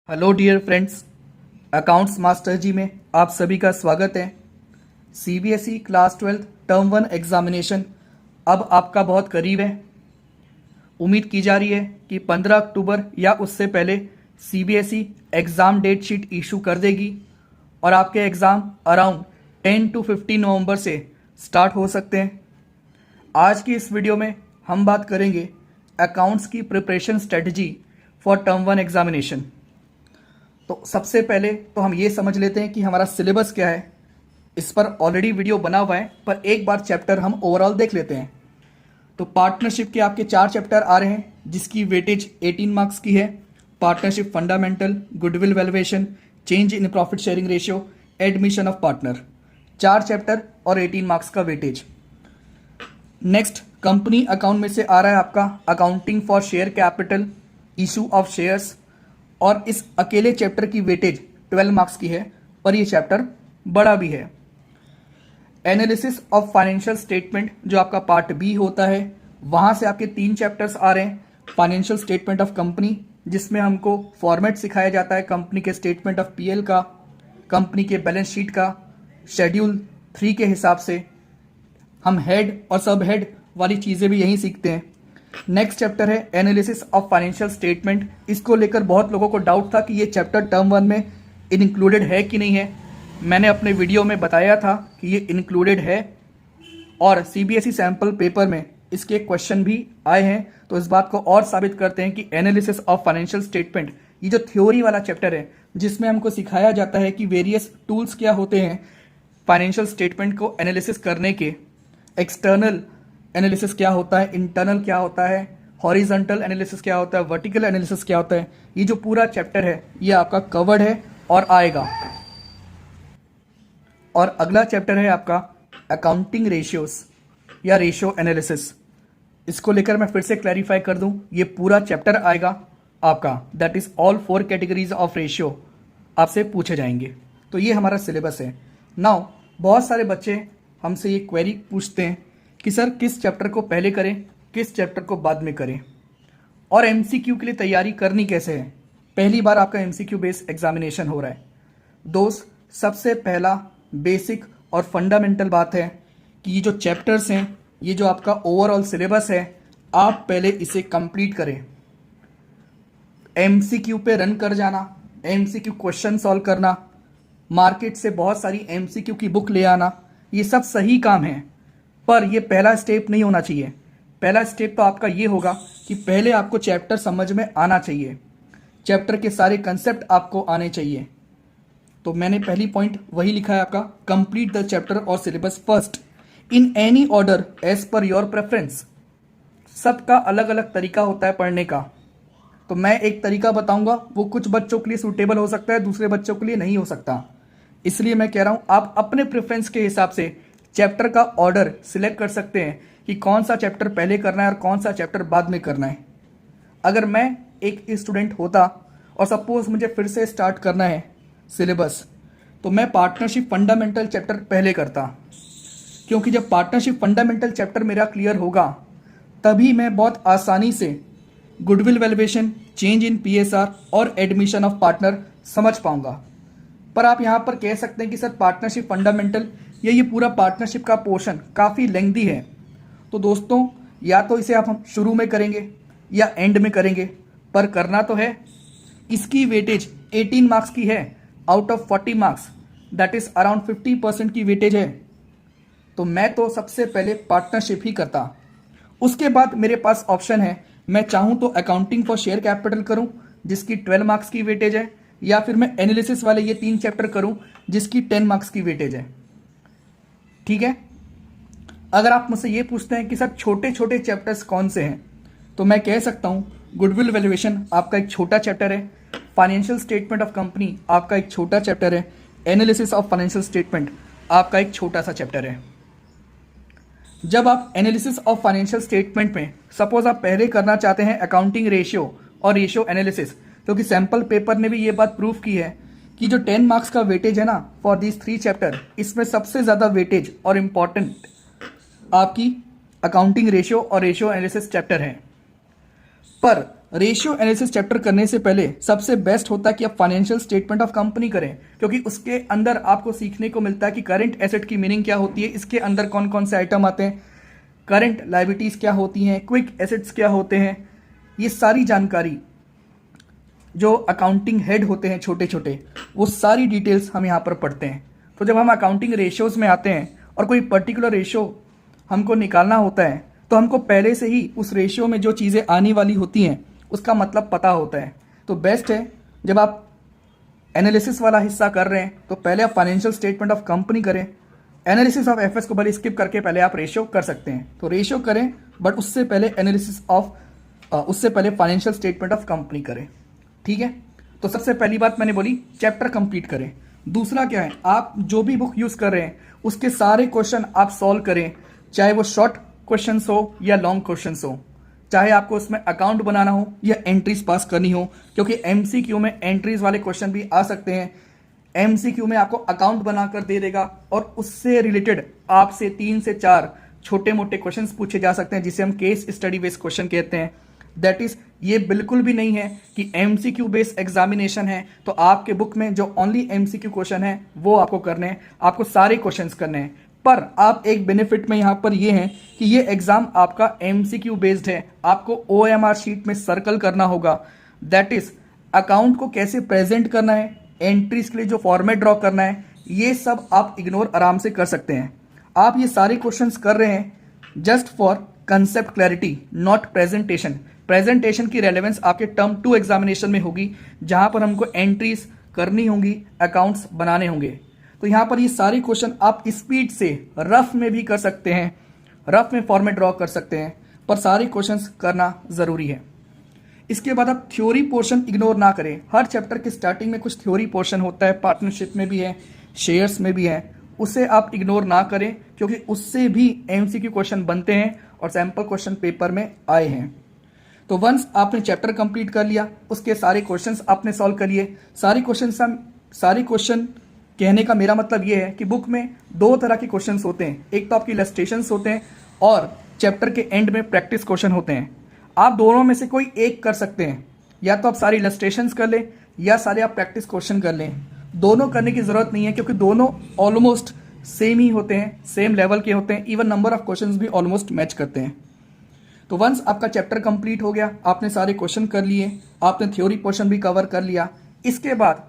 Hello dear friends, accounts master ji में आप सभी का स्वागत है। सीबीएसई क्लास 12 टर्म 1 एग्जामिनेशन अब आपका बहुत करीब है। उम्मीद की जा रही है कि 15 अक्टूबर या उससे पहले CBSE exam date sheet issue कर देगी और आपके एग्ज़ाम अराउंड 10 to 15 नवंबर से स्टार्ट हो सकते हैं। आज की इस वीडियो में हम बात करेंगे अकाउंट्स की preparation strategy for term 1 examination. तो सबसे पहले तो हम ये समझ लेते हैं कि हमारा सिलेबस क्या है। इस पर ऑलरेडी वीडियो बना हुआ है, पर एक बार चैप्टर हम ओवरऑल देख लेते हैं। तो पार्टनरशिप के आपके 4 चैप्टर आ रहे हैं, जिसकी वेटेज 18 मार्क्स की है। Partnership fundamental, goodwill valuation, change in profit sharing ratio, admission of partner. 4 chapter और 18 मार्क्स का वेटेज। नेक्स्ट कंपनी अकाउंट में से आ रहा है आपका accounting for share capital, issue of shares, और इस अकेले चैप्टर की वेटेज 12 मार्क्स की है, पर ये चैप्टर बड़ा भी है। एनालिसिस ऑफ फाइनेंशियल स्टेटमेंट जो आपका पार्ट बी होता है, वहां से आपके 3 चैप्टर्स आ रहे हैं। फाइनेंशियल स्टेटमेंट ऑफ कंपनी, जिसमें हमको फॉर्मेट सिखाया जाता है कंपनी के स्टेटमेंट ऑफ पीएल का, कंपनी के बैलेंस शीट का, शेड्यूल 3 के हिसाब से। हम हेड और सब हेड वाली चीज़ें भी यहीं सीखते हैं। नेक्स्ट चैप्टर है एनालिसिस ऑफ फाइनेंशियल स्टेटमेंट। इसको लेकर बहुत लोगों को डाउट था कि ये चैप्टर टर्म 1 में इंक्लूडेड है कि नहीं है। मैंने अपने वीडियो में बताया था कि ये इंक्लूडेड है और सीबीएसई सैम्पल पेपर में इसके क्वेश्चन भी आए हैं। तो इस बात को और साबित करते हैं कि एनालिसिस ऑफ फाइनेंशियल स्टेटमेंट, ये जो थ्योरी वाला चैप्टर है, जिसमें हमको सिखाया जाता है कि वेरियस टूल्स क्या होते हैं फाइनेंशियल स्टेटमेंट को एनालिसिस करने के। एक्सटर्नल एनालिसिस क्या होता है, इंटरनल क्या होता है, हॉरिजॉन्टल एनालिसिस क्या होता है, वर्टिकल एनालिसिस क्या होता है। ये जो पूरा चैप्टर है ये आपका कवर्ड है और आएगा। और अगला चैप्टर है आपका अकाउंटिंग रेशियोज या रेशियो एनालिसिस। इसको लेकर मैं फिर से क्लैरिफाई कर दूं, ये पूरा चैप्टर आएगा आपका, that is all 4 categories of ratio आपसे पूछे जाएंगे। तो ये हमारा सिलेबस है। नाउ बहुत सारे बच्चे हमसे ये क्वेरी पूछते हैं कि सर किस चैप्टर को पहले करें, किस चैप्टर को बाद में करें, और एमसीक्यू के लिए तैयारी करनी कैसे है। पहली बार आपका एमसीक्यू बेस्ड एग्जामिनेशन हो रहा है दोस्त। सबसे पहला बेसिक और फंडामेंटल बात है कि ये जो चैप्टर्स हैं, ये जो आपका ओवरऑल सिलेबस है, आप पहले इसे कंप्लीट करें। एमसीक्यू पे रन कर जाना, एमसीक्यू क्वेश्चन सॉल्व करना, मार्केट से बहुत सारी एमसीक्यू की बुक ले आना, ये सब सही काम है, पर ये पहला स्टेप नहीं होना चाहिए। पहला स्टेप तो आपका ये होगा कि पहले आपको चैप्टर समझ में आना चाहिए, चैप्टर के सारे कंसेप्ट आपको आने चाहिए। तो मैंने पहली पॉइंट वही लिखा है आपका, कंप्लीट द चैप्टर और syllabus first in any order as per your preference. सबका अलग अलग तरीका होता है पढ़ने का, तो मैं एक तरीका बताऊंगा, वो कुछ बच्चों के लिए सूटेबल हो सकता है, दूसरे बच्चों के लिए नहीं हो सकता। इसलिए मैं कह रहा हूं आप अपने प्रेफरेंस के हिसाब से चैप्टर का ऑर्डर सिलेक्ट कर सकते हैं कि कौन सा चैप्टर पहले करना है और कौन सा चैप्टर बाद में करना है। अगर मैं एक स्टूडेंट होता और सपोज मुझे फिर से स्टार्ट करना है सिलेबस, तो मैं पार्टनरशिप फंडामेंटल चैप्टर पहले करता, क्योंकि जब पार्टनरशिप फंडामेंटल चैप्टर मेरा क्लियर होगा तभी मैं बहुत आसानी से goodwill valuation, change in PSR और एडमिशन ऑफ पार्टनर समझ पाऊंगा। पर आप यहाँ पर कह सकते हैं कि सर पार्टनरशिप फंडामेंटल या ये पूरा पार्टनरशिप का पोर्शन काफ़ी लेंथी है। तो दोस्तों, या तो इसे आप हम शुरू में करेंगे या एंड में करेंगे, पर करना तो है। इसकी वेटेज 18 मार्क्स की है out of 40 marks, that is around 50% की वेटेज है। तो मैं तो सबसे पहले पार्टनरशिप ही करता। उसके बाद मेरे पास ऑप्शन है, मैं चाहूँ तो अकाउंटिंग फॉर शेयर कैपिटल करूँ जिसकी 12 मार्क्स की वेटेज है, या फिर मैं एनालिसिस वाले ये 3 चैप्टर करूँ जिसकी 10 मार्क्स की वेटेज है। ठीक है। अगर आप मुझसे ये पूछते हैं कि सर छोटे छोटे चैप्टर्स कौन से हैं, तो मैं कह सकता हूँ गुडविल वैल्यूएशन आपका एक छोटा चैप्टर है, फाइनेंशियल स्टेटमेंट ऑफ कंपनी आपका एक छोटा चैप्टर है, एनालिसिस ऑफ फाइनेंशियल स्टेटमेंट आपका एक छोटा सा चैप्टर है। जब आप एनालिसिस ऑफ फाइनेंशियल स्टेटमेंट में सपोज आप पहले करना चाहते हैं अकाउंटिंग रेशियो और रेशियो एनालिसिस, क्योंकि सैम्पल पेपर ने भी ये बात प्रूव की है कि जो 10 मार्क्स का वेटेज है ना फॉर दिस 3 चैप्टर, इसमें सबसे ज़्यादा वेटेज और इम्पॉर्टेंट आपकी अकाउंटिंग रेशियो और रेशियो एनालिसिस चैप्टर है। पर रेशियो एनालिसिस चैप्टर करने से पहले सबसे बेस्ट होता है कि आप फाइनेंशियल स्टेटमेंट ऑफ कंपनी करें, क्योंकि उसके अंदर आपको सीखने को मिलता है कि करंट एसेट की मीनिंग क्या होती है, इसके अंदर कौन कौन से आइटम आते हैं, करंट लायबिलिटीज क्या होती हैं, क्विक एसेट्स क्या होते हैं। ये सारी जानकारी जो अकाउंटिंग हेड होते हैं छोटे छोटे, वो सारी डिटेल्स हम यहाँ पर पढ़ते हैं। तो जब हम अकाउंटिंग रेशियोज में आते हैं और कोई पर्टिकुलर रेशियो हमको निकालना होता है, तो हमको पहले से ही उस रेशियो में जो चीज़ें आने वाली होती हैं उसका मतलब पता होता है। तो बेस्ट है जब आप एनालिसिस वाला हिस्सा कर रहे हैं तो पहले आप फाइनेंशियल स्टेटमेंट ऑफ कंपनी करें। एनालिसिस ऑफ एफएस को भले स्किप करके पहले आप रेशियो कर सकते हैं, तो रेशियो करें, बट उससे पहले एनालिसिस ऑफ उससे पहले फाइनेंशियल स्टेटमेंट ऑफ कंपनी करें। ठीक है, तो सबसे पहली बात मैंने बोली चैप्टर कंप्लीट करें। दूसरा क्या है, आप जो भी बुक यूज़ कर रहे हैं उसके सारे क्वेश्चन आप सॉल्व करें, चाहे वो शॉर्ट क्वेश्चन हो या लॉन्ग क्वेश्चन हो, चाहे आपको उसमें अकाउंट बनाना हो या एंट्रीज पास करनी हो, क्योंकि एमसीक्यू में एंट्रीज वाले क्वेश्चन भी आ सकते हैं। एमसीक्यू में आपको अकाउंट बनाकर दे देगा और उससे रिलेटेड आपसे 3 से 4 छोटे मोटे क्वेश्चंस पूछे जा सकते हैं, जिसे हम केस स्टडी बेस्ड क्वेश्चन कहते हैं। दैट इज, ये बिल्कुल भी नहीं है कि एमसीक्यू बेस्ड एग्जामिनेशन है तो आपके बुक में जो ओनली एमसीक्यू क्वेश्चन है वो आपको करने हैं, आपको सारे क्वेश्चंस करने हैं। पर आप एक बेनिफिट में यहाँ पर ये है कि ये एग्जाम आपका एमसीक्यू बेस्ड है, आपको ओएमआर शीट में सर्कल करना होगा। दैट इज, अकाउंट को कैसे प्रेजेंट करना है, एंट्रीज के लिए जो फॉर्मेट ड्रॉ करना है, ये सब आप इग्नोर आराम से कर सकते हैं। आप ये सारे क्वेश्चंस कर रहे हैं just for concept clarity, not presentation. Presentation की रेलेवेंस आपके टर्म 2 एग्जामिनेशन में होगी, जहां पर हमको एंट्रीज करनी होंगी, अकाउंट्स बनाने होंगे। तो यहाँ पर ये सारे क्वेश्चन आप स्पीड से रफ में भी कर सकते हैं, रफ में फॉर्मेट ड्रॉ कर सकते हैं, पर सारे क्वेश्चंस करना ज़रूरी है। इसके बाद आप थ्योरी पोर्शन इग्नोर ना करें। हर चैप्टर के स्टार्टिंग में कुछ थ्योरी पोर्शन होता है, पार्टनरशिप में भी है, शेयर्स में भी है, उसे आप इग्नोर ना करें, क्योंकि उससे भी एमसीक्यू क्वेश्चन बनते हैं और सैम्पल क्वेश्चन पेपर में आए हैं। तो वंस आपने चैप्टर कंप्लीट कर लिया, उसके सारे क्वेश्चंस आपने सॉल्व कर लिए। सारे क्वेश्चन कहने का मेरा मतलब ये है कि बुक में 2 तरह के क्वेश्चंस होते हैं, एक तो आपकी इलस्ट्रेशंस होते हैं और चैप्टर के एंड में प्रैक्टिस क्वेश्चन होते हैं। आप दोनों में से कोई एक कर सकते हैं, या तो आप सारे इलस्ट्रेशंस कर लें या सारे आप प्रैक्टिस क्वेश्चन कर लें। दोनों करने की जरूरत नहीं है, क्योंकि दोनों ऑलमोस्ट सेम ही होते हैं, सेम लेवल के होते हैं, इवन नंबर ऑफ क्वेश्चंस भी ऑलमोस्ट मैच करते हैं। तो वंस आपका चैप्टर कंप्लीट हो गया, आपने सारे क्वेश्चन कर लिए, आपने थ्योरी पोर्शन भी कवर कर लिया, इसके बाद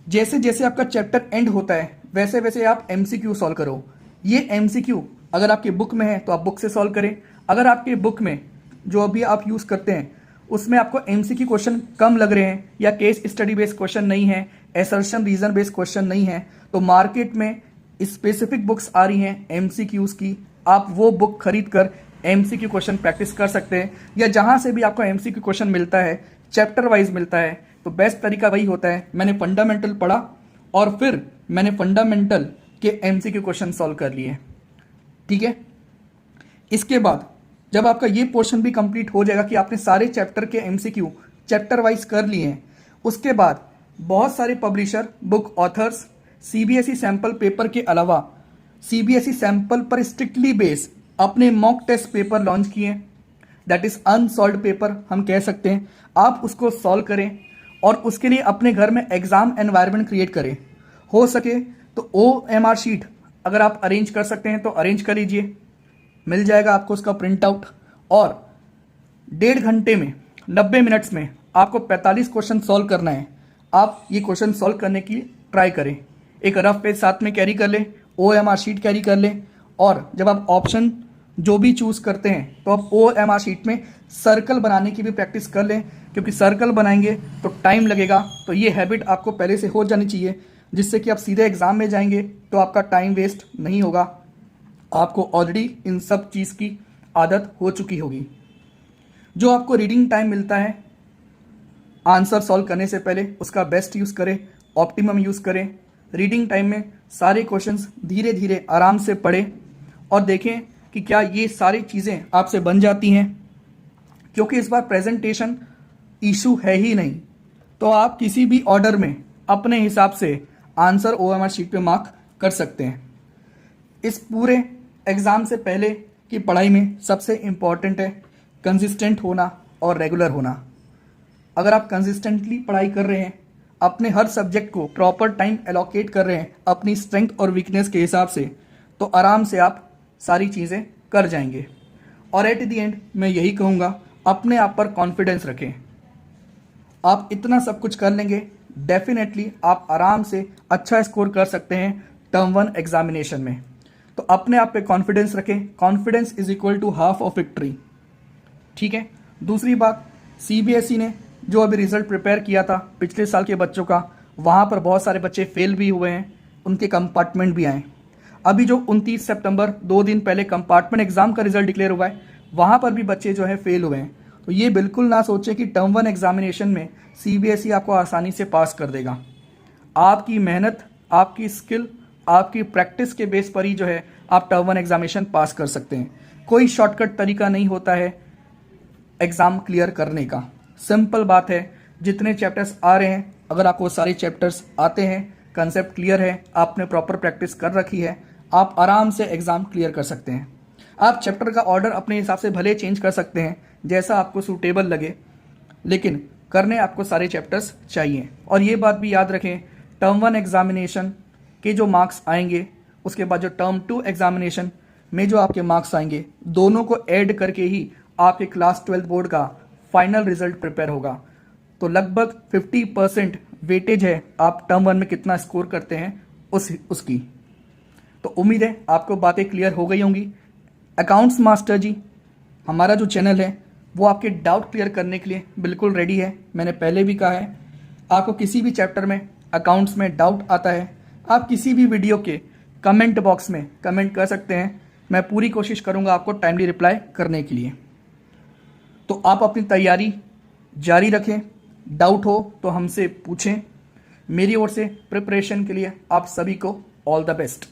जैसे जैसे आपका चैप्टर एंड होता है वैसे वैसे आप एमसीक्यू सॉल्व करो। ये एमसीक्यू अगर आपकी बुक में है तो आप बुक से सॉल्व करें, अगर आपके बुक में जो अभी आप यूज़ करते हैं उसमें आपको एमसीक्यू क्वेश्चन कम लग रहे हैं या केस स्टडी बेस्ड क्वेश्चन नहीं है, असर्शन रीजन बेस्ड क्वेश्चन नहीं है, तो मार्केट में स्पेसिफिक बुक्स आ रही हैं एमसीक्यूज़ की, आप वो बुक खरीद कर एमसीक्यू क्वेश्चन प्रैक्टिस कर सकते हैं। या जहाँ से भी आपको एमसीक्यू क्वेश्चन मिलता है, चैप्टर वाइज मिलता है, तो बेस्ट तरीका वही होता है, मैंने फंडामेंटल पढ़ा और फिर मैंने फंडामेंटल के एमसीक्यू क्वेश्चन सॉल्व कर लिए। ठीक है, इसके बाद जब आपका ये पोर्शन भी कंप्लीट हो जाएगा कि आपने सारे चैप्टर के एमसीक्यू चैप्टर वाइज कर लिए हैं, उसके बाद बहुत सारे publisher, book authors CBSE sample paper के अलावा सीबीएसई सैंपल पर स्ट्रिक्टली बेस्ड अपने मॉक टेस्ट पेपर लॉन्च किए। दैट इज अनसॉल्व्ड पेपर हम कह सकते हैं। आप उसको सॉल्व करें और उसके लिए अपने घर में एग्जाम एनवायरनमेंट क्रिएट करें। हो सके तो ओएमआर शीट अगर आप अरेंज कर सकते हैं तो अरेंज कर लीजिए, मिल जाएगा आपको उसका प्रिंट आउट। और 1.5 घंटे में 90 मिनट्स में आपको 45 क्वेश्चन सॉल्व करना है। आप ये क्वेश्चन सॉल्व करने की ट्राई करें, एक रफ पेज साथ में कैरी कर लें, ओएमआर शीट कैरी कर लें, और जब आप ऑप्शन जो भी चूज़ करते हैं तो आप ओएमआर शीट में सर्कल बनाने की भी प्रैक्टिस कर लें, क्योंकि सर्कल बनाएंगे तो टाइम लगेगा। तो ये हैबिट आपको पहले से हो जानी चाहिए, जिससे कि आप सीधे एग्ज़ाम में जाएंगे तो आपका टाइम वेस्ट नहीं होगा, आपको ऑलरेडी इन सब चीज़ की आदत हो चुकी होगी। जो आपको रीडिंग टाइम मिलता है आंसर सॉल्व करने से पहले, उसका बेस्ट यूज़ करें, ऑप्टिमम यूज़ करें। रीडिंग टाइम में सारे क्वेश्चंस धीरे धीरे आराम से पढ़ें और देखें कि क्या ये सारी चीज़ें आपसे बन जाती हैं, क्योंकि इस बार प्रेजेंटेशन इशू है ही नहीं। तो आप किसी भी ऑर्डर में अपने हिसाब से आंसर ओएमआर शीट पे मार्क कर सकते हैं। इस पूरे एग्ज़ाम से पहले की पढ़ाई में सबसे इम्पॉर्टेंट है कंसिस्टेंट होना, और रेगुलर होना। अगर आप कंसिस्टेंटली पढ़ाई कर रहे हैं, अपने हर सब्जेक्ट को प्रॉपर टाइम एलोकेट कर रहे हैं अपनी स्ट्रेंथ और वीकनेस के हिसाब से, तो आराम से आप सारी चीज़ें कर जाएंगे। और एट द एंड मैं यही कहूँगा, अपने आप पर कॉन्फिडेंस रखें। आप इतना सब कुछ कर लेंगे, डेफिनेटली आप आराम से अच्छा स्कोर कर सकते हैं टर्म 1 एग्जामिनेशन में। तो अपने आप पे कॉन्फिडेंस रखें। Confidence is equal to half of victory. ठीक है। दूसरी बात, सीबीएसई ने जो अभी रिजल्ट प्रिपेयर किया था पिछले साल के बच्चों का, वहाँ पर बहुत सारे बच्चे फेल भी हुए हैं, उनके कंपार्टमेंट भी आए। अभी जो 29 सितंबर 2 दिन पहले कंपार्टमेंट एग्जाम का रिजल्ट डिक्लेयर हुआ है, वहाँ पर भी बच्चे जो है फेल हुए हैं। तो ये बिल्कुल ना सोचें कि टर्म 1 एग्जामिनेशन में सीबीएसई आपको आसानी से पास कर देगा। आपकी मेहनत, आपकी स्किल, आपकी प्रैक्टिस के बेस पर ही जो है आप टर्म 1 एग्जामिनेशन पास कर सकते हैं। कोई शॉर्टकट तरीका नहीं होता है एग्ज़ाम क्लियर करने का। सिंपल बात है, जितने चैप्टर्स आ रहे हैं, अगर आपको सारे चैप्टर्स आते हैं, कंसेप्ट क्लियर है, आपने प्रॉपर प्रैक्टिस कर रखी है, आप आराम से एग्ज़ाम क्लियर कर सकते हैं। आप चैप्टर का ऑर्डर अपने हिसाब से भले चेंज कर सकते हैं, जैसा आपको सूटेबल लगे, लेकिन करने आपको सारे चैप्टर्स चाहिए। और ये बात भी याद रखें, टर्म 1 एग्जामिनेशन के जो मार्क्स आएंगे, उसके बाद जो टर्म 2 एग्जामिनेशन में जो आपके मार्क्स आएंगे, दोनों को ऐड करके ही आपके क्लास 12 बोर्ड का फाइनल रिजल्ट प्रिपेयर होगा। तो लगभग 50% वेटेज है आप टर्म 1 में कितना स्कोर करते हैं उसकी। तो उम्मीद है आपको बातें क्लियर हो गई होंगी। अकाउंट्स मास्टर जी, हमारा जो चैनल है वो आपके डाउट क्लियर करने के लिए बिल्कुल रेडी है। मैंने पहले भी कहा है, आपको किसी भी चैप्टर में, अकाउंट्स में डाउट आता है, आप किसी भी वीडियो के कमेंट बॉक्स में कमेंट कर सकते हैं। मैं पूरी कोशिश करूंगा आपको टाइमली रिप्लाई करने के लिए। तो आप अपनी तैयारी जारी रखें, डाउट हो तो हमसे पूछें। मेरी ओर से प्रिपरेशन के लिए आप सभी को ऑल द बेस्ट।